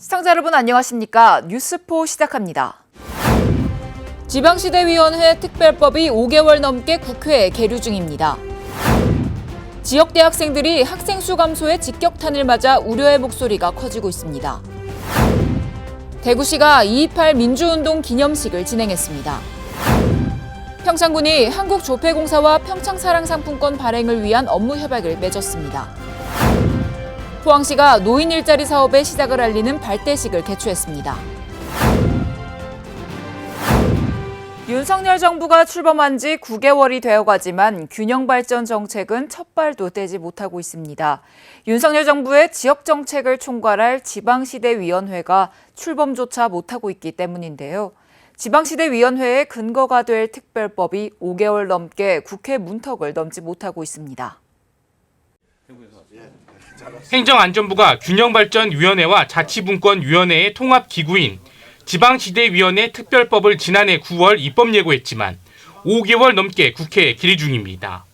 시청자 여러분 안녕하십니까? 뉴스포 시작합니다. 지방시대위원회 특별법이 5개월 넘게 국회에 계류 중입니다. 지역 대학생들이 학생 수 감소에 직격탄을 맞아 우려의 목소리가 커지고 있습니다. 대구시가 2.28 민주운동 기념식을 진행했습니다. 평창군이 한국조폐공사와 평창사랑상품권 발행을 위한 업무 협약을 맺었습니다. 포항시가 노인 일자리 사업의 시작을 알리는 발대식을 개최했습니다. 윤석열 정부가 출범한 지 9개월이 되어가지만 균형발전 정책은 첫 발도 떼지 못하고 있습니다. 윤석열 정부의 지역정책을 총괄할 지방시대위원회가 출범조차 못하고 있기 때문인데요. 지방시대위원회의 근거가 될 특별법이 5개월 넘게 국회 문턱을 넘지 못하고 있습니다. 행정안전부가 균형발전위원회와 자치분권위원회의 통합기구인 지방시대위원회 특별법을 지난해 9월 입법 예고했지만 5개월 넘게 국회에 기리 중입니다.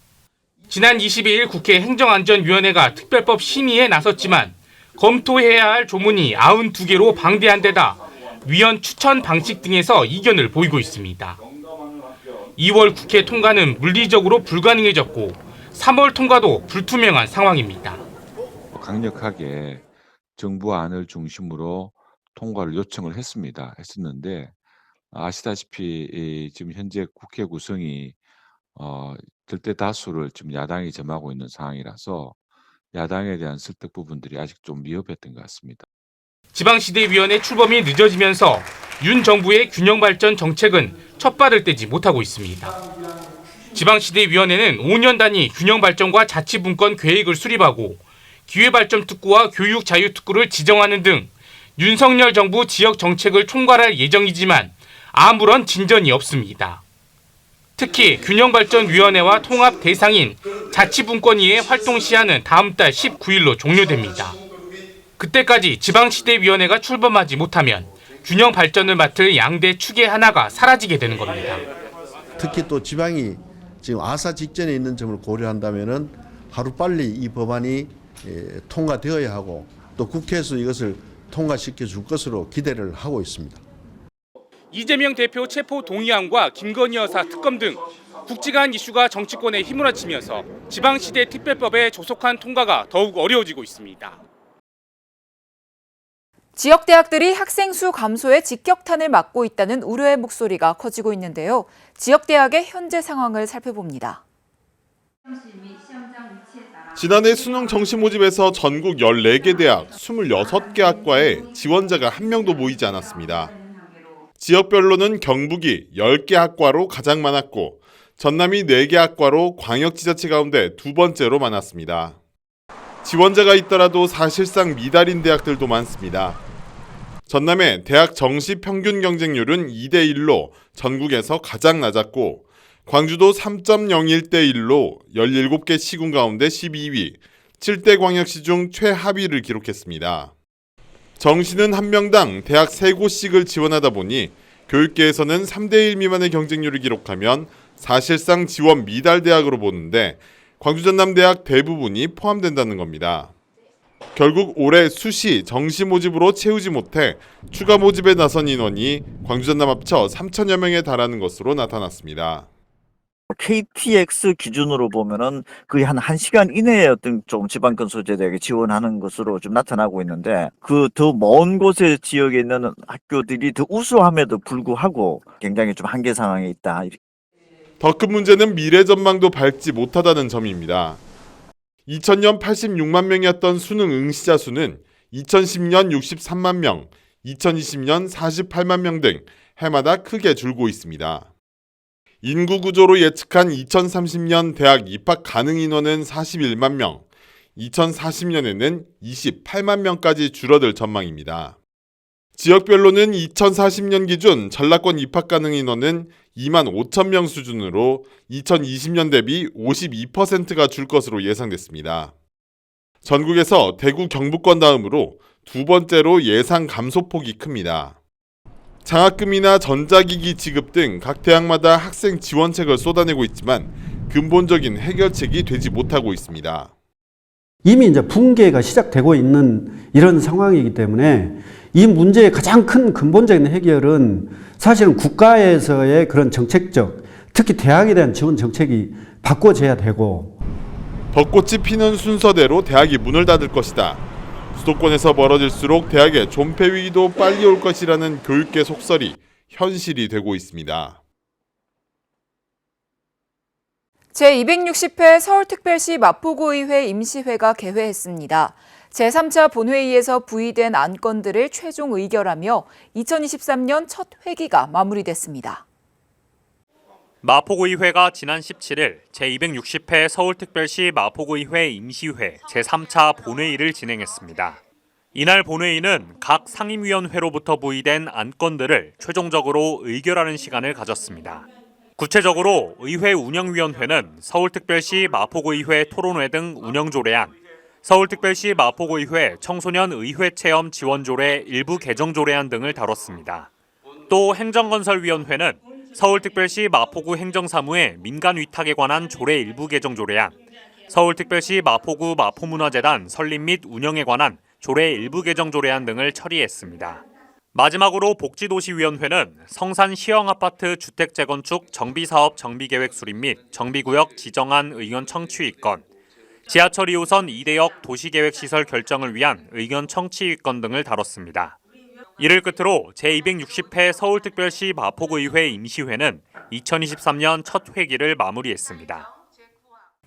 지난 22일 국회 행정안전위원회가 특별법 심의에 나섰지만 검토해야 할 조문이 92개로 방대한 데다 위원 추천 방식 등에서 이견을 보이고 있습니다. 2월 국회 통과는 물리적으로 불가능해졌고 3월 통과도 불투명한 상황입니다. 강력하게 정부 안을 중심으로 통과를 요청을 했었는데 아시다시피 지금 현재 국회 구성이 절대 다수를 지금 야당이 점하고 있는 상황이라서 야당에 대한 설득 부분들이 아직 좀 미흡했던 것 같습니다. 지방시대위원회 출범이 늦어지면서 윤 정부의 균형발전 정책은 첫 발을 떼지 못하고 있습니다. 지방시대위원회는 5년 단위 균형발전과 자치분권 계획을 수립하고 기회발전특구와 교육자유특구를 지정하는 등 윤석열 정부 지역 정책을 총괄할 예정이지만 아무런 진전이 없습니다. 특히 균형발전위원회와 통합 대상인 자치분권위의 활동 시한은 다음 달 19일로 종료됩니다. 그때까지 지방시대위원회가 출범하지 못하면 균형 발전을 맡을 양대 축의 하나가 사라지게 되는 겁니다. 특히 또 지방이 지금 아사 직전에 있는 점을 고려한다면은 하루빨리 이 법안이 통과되어야 하고 또 국회에서 이것을 통과시켜 줄 것으로 기대를 하고 있습니다. 이재명 대표 체포 동의안과 김건희 여사 특검 등 굵직한 이슈가 정치권에 휘몰아치면서 지방시대 특별법의 조속한 통과가 더욱 어려워지고 있습니다. 지역 대학들이 학생 수 감소에 직격탄을 맞고 있다는 우려의 목소리가 커지고 있는데요. 지역 대학의 현재 상황을 살펴봅니다. 지난해 수능 정시 모집에서 전국 14개 대학 26개 학과에 지원자가 한 명도 모이지 않았습니다. 지역별로는 경북이 10개 학과로 가장 많았고 전남이 4개 학과로 광역지자체 가운데 두 번째로 많았습니다. 지원자가 있더라도 사실상 미달인 대학들도 많습니다. 전남의 대학 정시 평균 경쟁률은 2대1로 전국에서 가장 낮았고 광주도 3.01대1로 17개 시군 가운데 12위, 7대 광역시 중 최하위를 기록했습니다. 정시는 한 명당 대학 3곳씩을 지원하다 보니 교육계에서는 3대1 미만의 경쟁률을 기록하면 사실상 지원 미달 대학으로 보는데 광주 전남대학 대부분이 포함된다는 겁니다. 결국 올해 수시 정시 모집으로 채우지 못해 추가 모집에 나선 인원이 광주 전남 합쳐 3천여 명에 달하는 것으로 나타났습니다. KTX 기준으로 보면은 거의 한 1시간 이내에 어떤 좀 지방권 소재대학에 지원하는 것으로 좀 나타나고 있는데 그 더 먼 곳의 지역에 있는 학교들이 더 우수함에도 불구하고 굉장히 좀 한계 상황에 있다. 더 큰 문제는 미래 전망도 밝지 못하다는 점입니다. 2000년 86만 명이었던 수능 응시자 수는 2010년 63만 명, 2020년 48만 명 등 해마다 크게 줄고 있습니다. 인구 구조로 예측한 2030년 대학 입학 가능 인원은 41만 명, 2040년에는 28만 명까지 줄어들 전망입니다. 지역별로는 2040년 기준 전라권 입학 가능 인원은 2만 5천 명 수준으로 2020년 대비 52%가 줄 것으로 예상됐습니다. 전국에서 대구 경북권 다음으로 두 번째로 예상 감소폭이 큽니다. 장학금이나 전자기기 지급 등 각 대학마다 학생 지원책을 쏟아내고 있지만 근본적인 해결책이 되지 못하고 있습니다. 이미 이제 붕괴가 시작되고 있는 이런 상황이기 때문에 이 문제의 가장 큰 근본적인 해결은 사실은 국가에서의 그런 정책적, 특히 대학에 대한 지원 정책이 바꿔져야 되고, 벚꽃이 피는 순서대로 대학이 문을 닫을 것이다. 수도권에서 멀어질수록 대학의 존폐 위기도 빨리 올 것이라는 교육계 속설이 현실이 되고 있습니다. 제260회 서울특별시 마포구의회 임시회가 개회했습니다. 제3차 본회의에서 부의된 안건들을 최종 의결하며 2023년 첫 회기가 마무리됐습니다. 마포구의회가 지난 17일 제260회 서울특별시 마포구의회 임시회 제3차 본회의를 진행했습니다. 이날 본회의는 각 상임위원회로부터 부의된 안건들을 최종적으로 의결하는 시간을 가졌습니다. 구체적으로 의회 운영위원회는 서울특별시 마포구의회 토론회 등 운영조례안, 서울특별시 마포구의회 청소년 의회체험 지원조례 일부 개정조례안 등을 다뤘습니다. 또 행정건설위원회는 서울특별시 마포구 행정사무의 민간위탁에 관한 조례 일부 개정조례안, 서울특별시 마포구 마포문화재단 설립 및 운영에 관한 조례 일부 개정조례안 등을 처리했습니다. 마지막으로 복지도시위원회는 성산 시형아파트 주택 재건축 정비사업 정비계획 수립 및 정비구역 지정안 의견 청취의건, 지하철 2호선 2대역 도시계획시설 결정을 위한 의견 청취의건 등을 다뤘습니다. 이를 끝으로 제260회 서울특별시 마포구의회 임시회는 2023년 첫 회기를 마무리했습니다.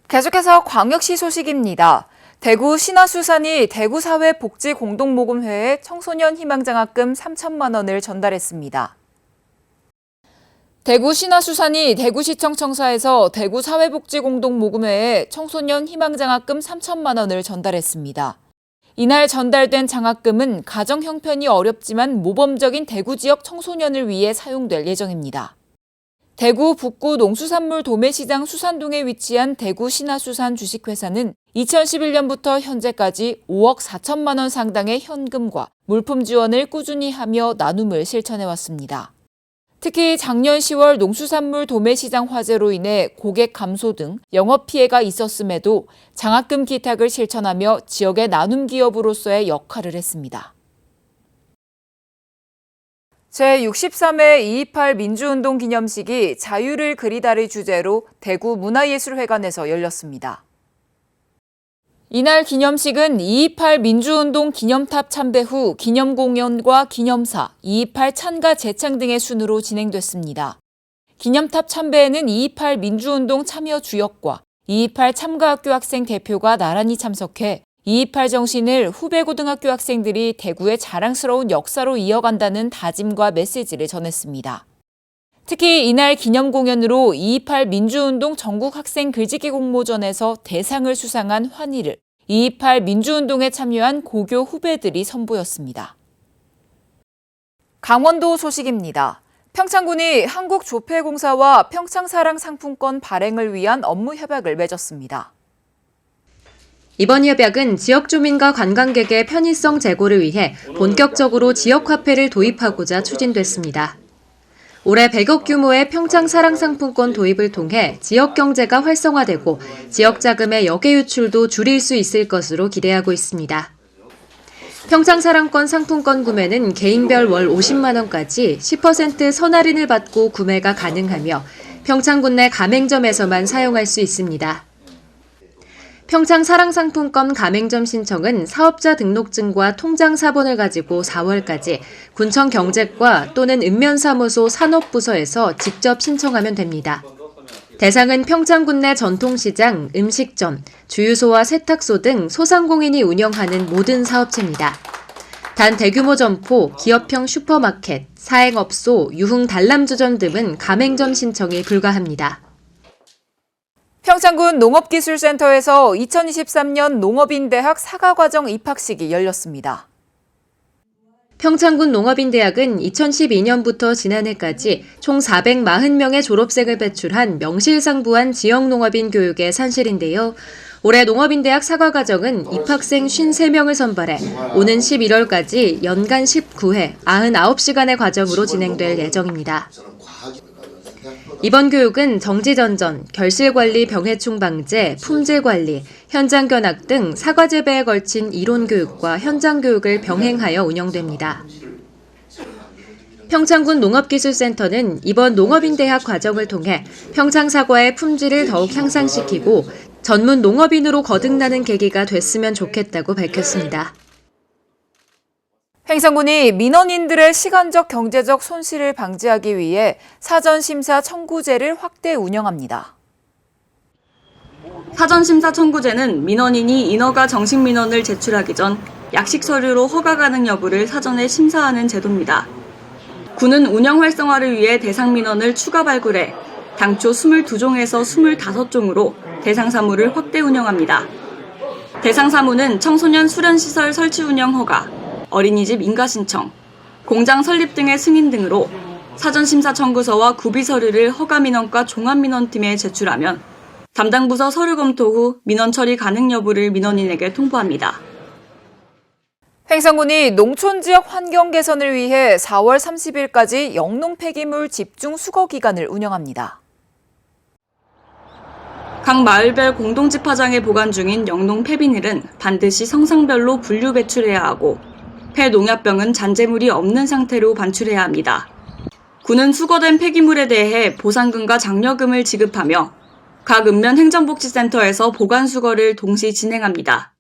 계속해서 광역시 소식입니다. 대구 신화수산이 대구사회복지공동모금회에 청소년 희망장학금 3천만 원을 전달했습니다. 대구 신화수산이 대구시청 청사에서 대구사회복지공동모금회에 청소년 희망장학금 3천만 원을 전달했습니다. 이날 전달된 장학금은 가정 형편이 어렵지만 모범적인 대구 지역 청소년을 위해 사용될 예정입니다. 대구 북구 농수산물 도매시장 수산동에 위치한 대구 신화수산 주식회사는 2011년부터 현재까지 5억 4천만 원 상당의 현금과 물품 지원을 꾸준히 하며 나눔을 실천해왔습니다. 특히 작년 10월 농수산물 도매시장 화재로 인해 고객 감소 등 영업 피해가 있었음에도 장학금 기탁을 실천하며 지역의 나눔 기업으로서의 역할을 했습니다. 제63회 2.28 민주운동 기념식이 자유를 그리다를 주제로 대구 문화예술회관에서 열렸습니다. 이날 기념식은 2.28 민주운동 기념탑 참배 후 기념공연과 기념사, 2.28 찬가 재창 등의 순으로 진행됐습니다. 기념탑 참배에는 2.28 민주운동 참여 주역과 2.28 참가학교 학생 대표가 나란히 참석해 2.28 정신을 후배 고등학교 학생들이 대구의 자랑스러운 역사로 이어간다는 다짐과 메시지를 전했습니다. 특히 이날 기념 공연으로 2.28 민주운동 전국 학생 글짓기 공모전에서 대상을 수상한 환희를 2.28 민주운동에 참여한 고교 후배들이 선보였습니다. 강원도 소식입니다. 평창군이 한국조폐공사와 평창사랑 상품권 발행을 위한 업무 협약을 맺었습니다. 이번 협약은 지역 주민과 관광객의 편의성 제고를 위해 본격적으로 지역화폐를 도입하고자 추진됐습니다. 올해 100억 규모의 평창사랑 상품권 도입을 통해 지역 경제가 활성화되고 지역 자금의 역외 유출도 줄일 수 있을 것으로 기대하고 있습니다. 평창사랑권 상품권 구매는 개인별 월 50만 원까지 10% 선할인을 받고 구매가 가능하며 평창군 내 가맹점에서만 사용할 수 있습니다. 평창사랑상품권 가맹점 신청은 사업자 등록증과 통장 사본을 가지고 4월까지 군청 경제과 또는 읍면사무소 산업부서에서 직접 신청하면 됩니다. 대상은 평창군 내 전통시장, 음식점, 주유소와 세탁소 등 소상공인이 운영하는 모든 사업체입니다. 단 대규모 점포, 기업형 슈퍼마켓, 사행업소, 유흥 단람주점 등은 가맹점 신청이 불가합니다. 평창군 농업기술센터에서 2023년 농업인대학 사과과정 입학식이 열렸습니다. 평창군 농업인대학은 2012년부터 지난해까지 총 440명의 졸업생을 배출한 명실상부한 지역농업인 교육의 산실인데요. 올해 농업인대학 사과과정은 입학생 53명을 선발해 오는 11월까지 연간 19회 99시간의 과정으로 진행될 예정입니다. 이번 교육은 정지전전, 결실관리 병해충 방제, 품질관리, 현장 견학 등 사과 재배에 걸친 이론 교육과 현장 교육을 병행하여 운영됩니다. 평창군 농업기술센터는 이번 농업인대학 과정을 통해 평창 사과의 품질을 더욱 향상시키고 전문 농업인으로 거듭나는 계기가 됐으면 좋겠다고 밝혔습니다. 횡성군이 민원인들의 시간적 경제적 손실을 방지하기 위해 사전심사 청구제를 확대 운영합니다. 사전심사 청구제는 민원인이 인허가 정식 민원을 제출하기 전 약식 서류로 허가 가능 여부를 사전에 심사하는 제도입니다. 군은 운영 활성화를 위해 대상 민원을 추가 발굴해 당초 22종에서 25종으로 대상 사무를 확대 운영합니다. 대상 사무는 청소년 수련시설 설치 운영 허가, 어린이집 인가 신청, 공장 설립 등의 승인 등으로 사전심사 청구서와 구비 서류를 허가 민원과 종합 민원팀에 제출하면 담당 부서 서류 검토 후 민원 처리 가능 여부를 민원인에게 통보합니다. 횡성군이 농촌 지역 환경 개선을 위해 4월 30일까지 영농 폐기물 집중 수거 기간을 운영합니다. 각 마을별 공동집화장에 보관 중인 영농 폐비닐은 반드시 성상별로 분류 배출해야 하고 폐농약병은 잔재물이 없는 상태로 반출해야 합니다. 군은 수거된 폐기물에 대해 보상금과 장려금을 지급하며 각 읍면 행정복지센터에서 보관 수거를 동시 진행합니다.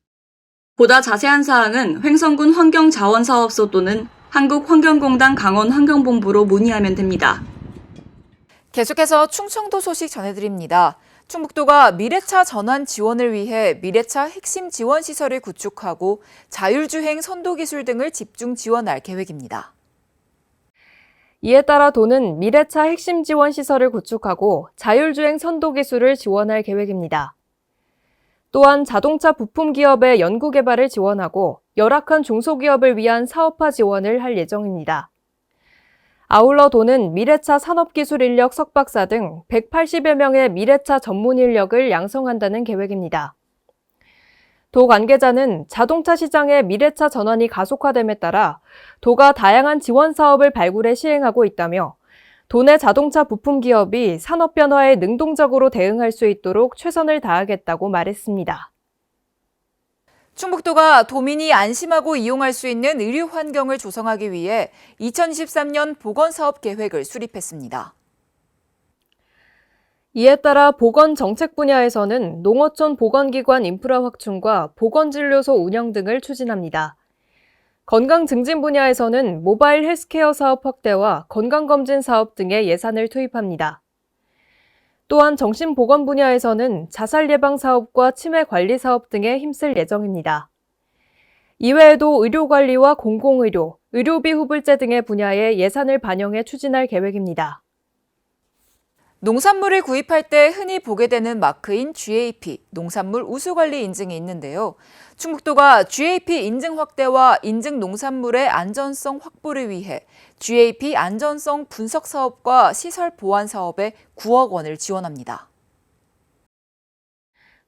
보다 자세한 사항은 횡성군 환경자원사업소 또는 한국환경공단 강원환경본부로 문의하면 됩니다. 계속해서 충청도 소식 전해드립니다. 충북도가 미래차 전환 지원을 위해 미래차 핵심 지원 시설을 구축하고 자율주행 선도기술 등을 집중 지원할 계획입니다. 이에 따라 도는 미래차 핵심 지원 시설을 구축하고 자율주행 선도기술을 지원할 계획입니다. 또한 자동차 부품 기업의 연구 개발을 지원하고 열악한 중소기업을 위한 사업화 지원을 할 예정입니다. 아울러 도는 미래차 산업기술 인력 석박사 등 180여 명의 미래차 전문 인력을 양성한다는 계획입니다. 도 관계자는 자동차 시장의 미래차 전환이 가속화됨에 따라 도가 다양한 지원 사업을 발굴해 시행하고 있다며 도내 자동차 부품 기업이 산업 변화에 능동적으로 대응할 수 있도록 최선을 다하겠다고 말했습니다. 충북도가 도민이 안심하고 이용할 수 있는 의료 환경을 조성하기 위해 2023년 보건사업 계획을 수립했습니다. 이에 따라 보건 정책 분야에서는 농어촌 보건기관 인프라 확충과 보건진료소 운영 등을 추진합니다. 건강 증진 분야에서는 모바일 헬스케어 사업 확대와 건강검진 사업 등의 예산을 투입합니다. 또한 정신보건 분야에서는 자살 예방 사업과 치매 관리 사업 등에 힘쓸 예정입니다. 이외에도 의료관리와 공공의료, 의료비 후불제 등의 분야에 예산을 반영해 추진할 계획입니다. 농산물을 구입할 때 흔히 보게 되는 마크인 GAP, 농산물 우수관리 인증이 있는데요. 충북도가 GAP 인증 확대와 인증 농산물의 안전성 확보를 위해 GAP 안전성 분석 사업과 시설 보안 사업에 9억 원을 지원합니다.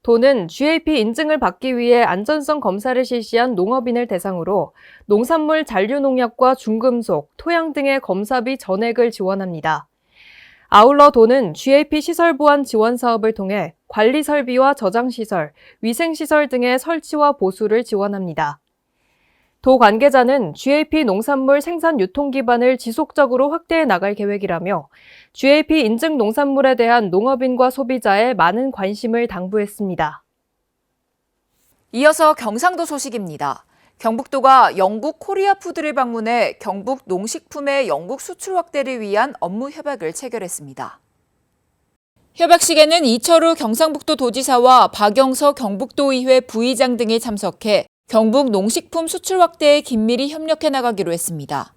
도는 GAP 인증을 받기 위해 안전성 검사를 실시한 농업인을 대상으로 농산물 잔류농약과 중금속, 토양 등의 검사비 전액을 지원합니다. 아울러 도는 GAP 시설 보안 지원 사업을 통해 관리 설비와 저장 시설, 위생 시설 등의 설치와 보수를 지원합니다. 도 관계자는 GAP 농산물 생산 유통 기반을 지속적으로 확대해 나갈 계획이라며 GAP 인증 농산물에 대한 농업인과 소비자의 많은 관심을 당부했습니다. 이어서 경상도 소식입니다. 경북도가 영국 코리아푸드를 방문해 경북 농식품의 영국 수출 확대를 위한 업무 협약을 체결했습니다. 협약식에는 이철우 경상북도 도지사와 박영서 경북도의회 부의장 등이 참석해 경북 농식품 수출 확대에 긴밀히 협력해 나가기로 했습니다.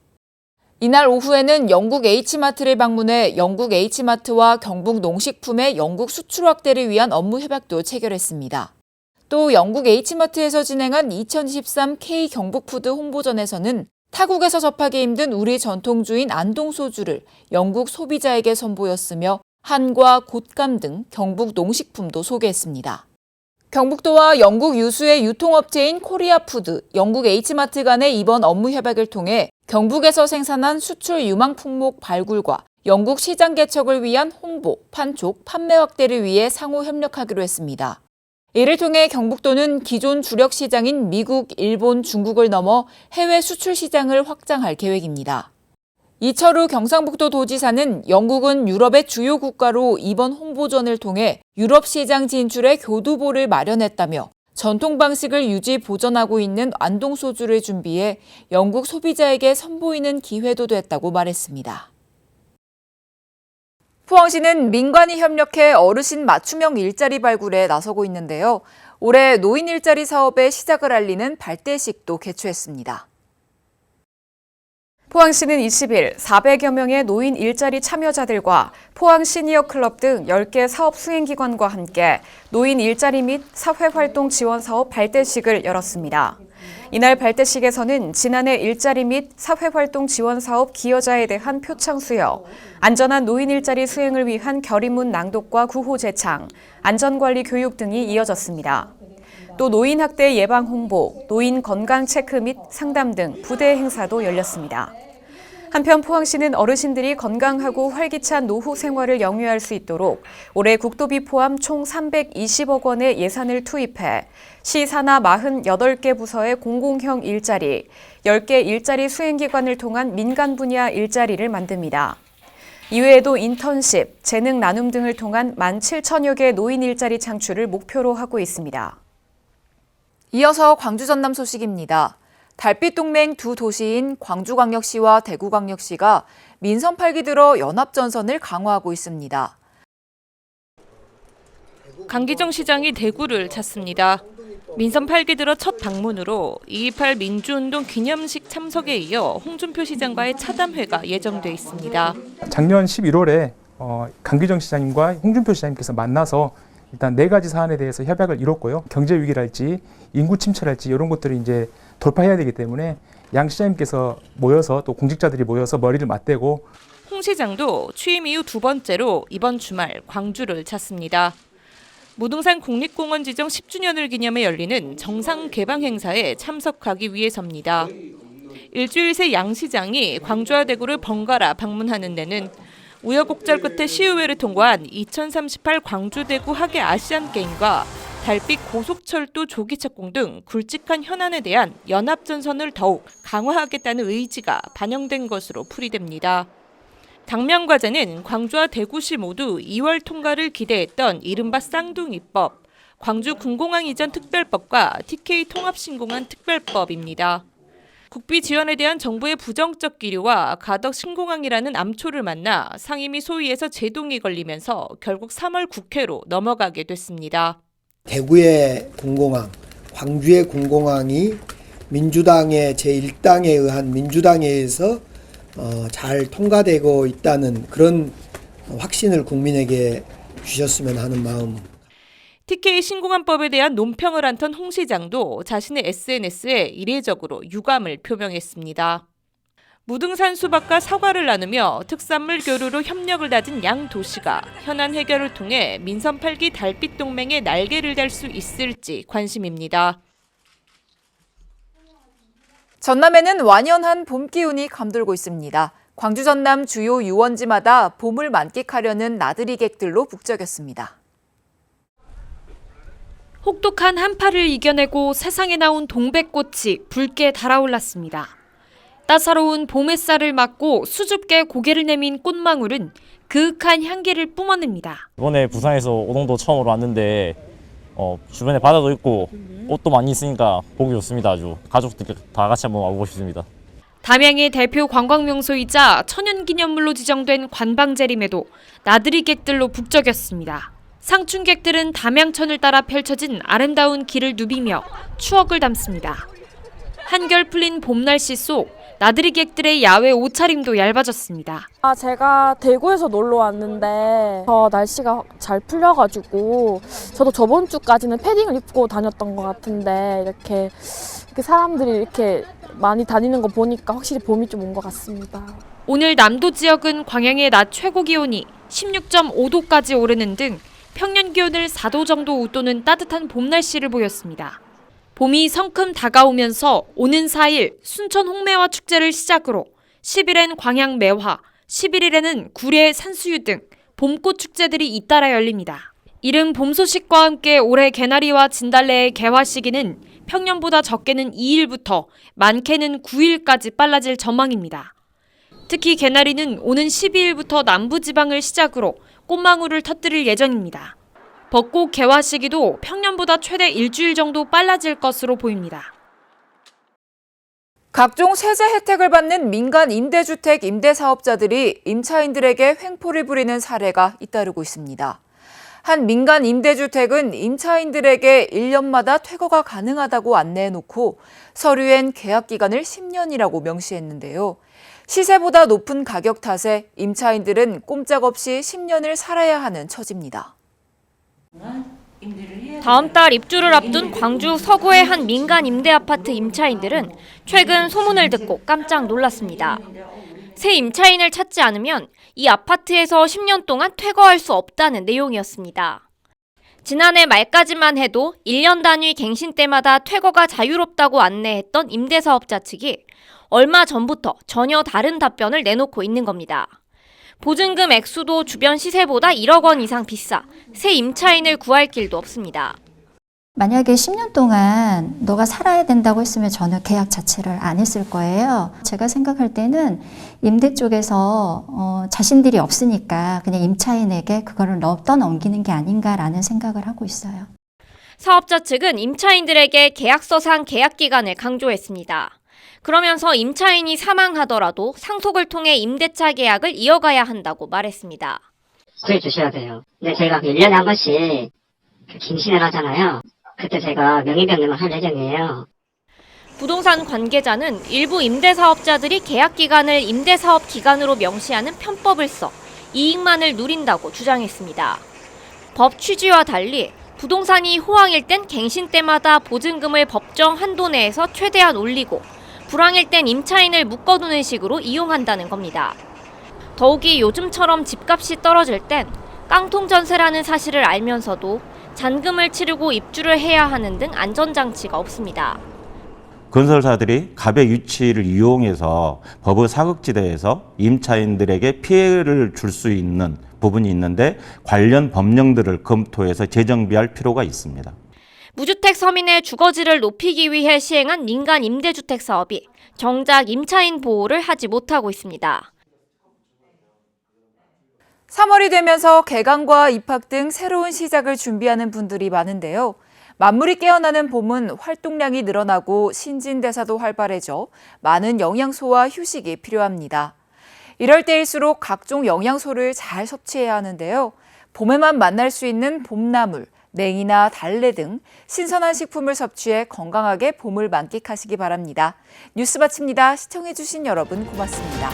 이날 오후에는 영국 H마트를 방문해 영국 H마트와 경북 농식품의 영국 수출 확대를 위한 업무 협약도 체결했습니다. 또 영국 H마트에서 진행한 2023 K 경북푸드 홍보전에서는 타국에서 접하기 힘든 우리 전통주인 안동소주를 영국 소비자에게 선보였으며 한과 곶감 등 경북 농식품도 소개했습니다. 경북도와 영국 유수의 유통업체인 코리아푸드, 영국 H마트 간의 이번 업무 협약을 통해 경북에서 생산한 수출 유망 품목 발굴과 영국 시장 개척을 위한 홍보, 판촉, 판매 확대를 위해 상호 협력하기로 했습니다. 이를 통해 경북도는 기존 주력 시장인 미국, 일본, 중국을 넘어 해외 수출 시장을 확장할 계획입니다. 이철우 경상북도 도지사는 영국은 유럽의 주요 국가로 이번 홍보전을 통해 유럽 시장 진출에 교두보를 마련했다며 전통 방식을 유지 보존하고 있는 안동소주를 준비해 영국 소비자에게 선보이는 기회도 됐다고 말했습니다. 포항시는 민관이 협력해 어르신 맞춤형 일자리 발굴에 나서고 있는데요. 올해 노인 일자리 사업의 시작을 알리는 발대식도 개최했습니다. 포항시는 20일 400여 명의 노인 일자리 참여자들과 포항 시니어 클럽 등 10개 사업 수행기관과 함께 노인 일자리 및 사회활동 지원 사업 발대식을 열었습니다. 이날 발대식에서는 지난해 일자리 및 사회활동 지원 사업 기여자에 대한 표창 수여, 안전한 노인 일자리 수행을 위한 결의문 낭독과 구호 제창, 안전관리 교육 등이 이어졌습니다. 또 노인 학대 예방 홍보, 노인 건강 체크 및 상담 등 부대 행사도 열렸습니다. 한편 포항시는 어르신들이 건강하고 활기찬 노후 생활을 영위할 수 있도록 올해 국도비 포함 총 320억 원의 예산을 투입해 시 산하 48개 부서의 공공형 일자리, 10개 일자리 수행기관을 통한 민간 분야 일자리를 만듭니다. 이외에도 인턴십, 재능 나눔 등을 통한 17,000여 개의 노인 일자리 창출을 목표로 하고 있습니다. 이어서 광주 전남 소식입니다. 달빛 동맹 두 도시인 광주광역시와 대구광역시가 민선 8기 들어 연합전선을 강화하고 있습니다. 강기정 시장이 대구를 찾습니다. 민선 8기 들어 첫 방문으로 2.28 민주운동 기념식 참석에 이어 홍준표 시장과의 차담회가 예정돼 있습니다. 작년 11월에 강기정 시장님과 홍준표 시장님께서 만나서 일단 4가지 사안에 대해서 협약을 이뤘고요. 경제 위기랄지 인구 침체랄지 이런 것들을 이제 돌파해야 되기 때문에 양 시장님께서 모여서 또 공직자들이 모여서 머리를 맞대고 홍 시장도 취임 이후 두 번째로 이번 주말 광주를 찾습니다. 무등산 국립공원 지정 10주년을 기념해 열리는 정상 개방 행사에 참석하기 위해서입니다. 일주일 새 양 시장이 광주와 대구를 번갈아 방문하는 데는 우여곡절 끝에 시의회를 통과한 2038 광주-대구 하계 아시안게임과 달빛 고속철도 조기 착공 등 굵직한 현안에 대한 연합전선을 더욱 강화하겠다는 의지가 반영된 것으로 풀이됩니다. 당면 과제는 광주와 대구시 모두 2월 통과를 기대했던 이른바 쌍둥이법, 광주 군공항 이전 특별법과 TK 통합신공항 특별법입니다. 국비 지원에 대한 정부의 부정적 기류와 가덕 신공항이라는 암초를 만나 상임위 소위에서 제동이 걸리면서 결국 3월 국회로 넘어가게 됐습니다. 대구의 공공항, 광주의 공공항이 민주당의 제1당에 의한 민주당에 의해서 잘 통과되고 있다는 그런 확신을 국민에게 주셨으면 하는 마음. TK 신공항법에 대한 논평을 한턴 홍 시장도 자신의 SNS에 이례적으로 유감을 표명했습니다. 무등산 수박과 사과를 나누며 특산물 교류로 협력을 다진 양 도시가 현안 해결을 통해 민선 8기 달빛 동맹의 날개를 달 수 있을지 관심입니다. 전남에는 완연한 봄 기운이 감돌고 있습니다. 광주 전남 주요 유원지마다 봄을 만끽하려는 나들이객들로 북적였습니다. 혹독한 한파를 이겨내고 세상에 나온 동백꽃이 붉게 달아올랐습니다. 따사로운 봄 햇살을 맞고 수줍게 고개를 내민 꽃망울은 그윽한 향기를 뿜어냅니다. 이번에 부산에서 오동도 처음으로 왔는데 주변에 바다도 있고 꽃도 많이 있으니까 보기 좋습니다. 아주 가족들 다 같이 한번 와보고 싶습니다. 담양의 대표 관광명소이자 천연기념물로 지정된 관방재림에도 나들이객들로 북적였습니다. 상춘객들은 담양천을 따라 펼쳐진 아름다운 길을 누비며 추억을 담습니다. 한결 풀린 봄 날씨 속 나들이객들의 야외 옷차림도 얇아졌습니다. 제가 대구에서 놀러 왔는데 날씨가 잘 풀려가지고 저도 저번 주까지는 패딩을 입고 다녔던 것 같은데 이렇게 사람들이 이렇게 많이 다니는 거 보니까 확실히 봄이 좀 온 것 같습니다. 오늘 남도 지역은 광양의 낮 최고 기온이 16.5도까지 오르는 등 평년 기온을 4도 정도 웃도는 따뜻한 봄 날씨를 보였습니다. 봄이 성큼 다가오면서 오는 4일 순천 홍매화 축제를 시작으로 10일엔 광양 매화, 11일에는 구례 산수유 등 봄꽃 축제들이 잇따라 열립니다. 이른 봄 소식과 함께 올해 개나리와 진달래의 개화 시기는 평년보다 적게는 2일부터 많게는 9일까지 빨라질 전망입니다. 특히 개나리는 오는 12일부터 남부지방을 시작으로 꽃망울을 터뜨릴 예정입니다. 벚꽃 개화 시기도 평년보다 최대 일주일 정도 빨라질 것으로 보입니다. 각종 세제 혜택을 받는 민간 임대주택 임대사업자들이 임차인들에게 횡포를 부리는 사례가 잇따르고 있습니다. 한 민간 임대주택은 임차인들에게 1년마다 퇴거가 가능하다고 안내해놓고 서류엔 계약 기간을 10년이라고 명시했는데요. 시세보다 높은 가격 탓에 임차인들은 꼼짝없이 10년을 살아야 하는 처지입니다. 다음 달 입주를 앞둔 광주 서구의 한 민간 임대아파트 임차인들은 최근 소문을 듣고 깜짝 놀랐습니다. 새 임차인을 찾지 않으면 이 아파트에서 10년 동안 퇴거할 수 없다는 내용이었습니다. 지난해 말까지만 해도 1년 단위 갱신 때마다 퇴거가 자유롭다고 안내했던 임대사업자 측이 얼마 전부터 전혀 다른 답변을 내놓고 있는 겁니다. 보증금 액수도 주변 시세보다 1억 원 이상 비싸 새 임차인을 구할 길도 없습니다. 만약에 10년 동안 너가 살아야 된다고 했으면 저는 계약 자체를 안 했을 거예요. 제가 생각할 때는 임대 쪽에서 자신들이 없으니까 그냥 임차인에게 그거를 떠넘기는 게 아닌가라는 생각을 하고 있어요. 사업자 측은 임차인들에게 계약서상 계약 기간을 강조했습니다. 그러면서 임차인이 사망하더라도 상속을 통해 임대차 계약을 이어가야 한다고 말했습니다. 구해주셔야 돼요. 근데 저희가 1년에 한 번씩 갱신을 하잖아요. 그때 제가 명의변경을 할 예정이에요. 부동산 관계자는 일부 임대사업자들이 계약 기간을 임대사업 기간으로 명시하는 편법을 써 이익만을 누린다고 주장했습니다. 법 취지와 달리 부동산이 호황일 땐 갱신 때마다 보증금을 법정 한도 내에서 최대한 올리고 불황일 땐 임차인을 묶어두는 식으로 이용한다는 겁니다. 더욱이 요즘처럼 집값이 떨어질 땐 깡통 전세라는 사실을 알면서도 잔금을 치르고 입주를 해야 하는 등 안전장치가 없습니다. 건설사들이 갑의 유치를 이용해서 법의 사각지대에서 임차인들에게 피해를 줄 수 있는 부분이 있는데 관련 법령들을 검토해서 재정비할 필요가 있습니다. 무주택 서민의 주거질을 높이기 위해 시행한 민간 임대주택 사업이 정작 임차인 보호를 하지 못하고 있습니다. 3월이 되면서 개강과 입학 등 새로운 시작을 준비하는 분들이 많은데요. 만물이 깨어나는 봄은 활동량이 늘어나고 신진대사도 활발해져 많은 영양소와 휴식이 필요합니다. 이럴 때일수록 각종 영양소를 잘 섭취해야 하는데요. 봄에만 만날 수 있는 봄나물, 냉이나 달래 등 신선한 식품을 섭취해 건강하게 봄을 만끽하시기 바랍니다. 뉴스 마칩니다. 시청해주신 여러분 고맙습니다.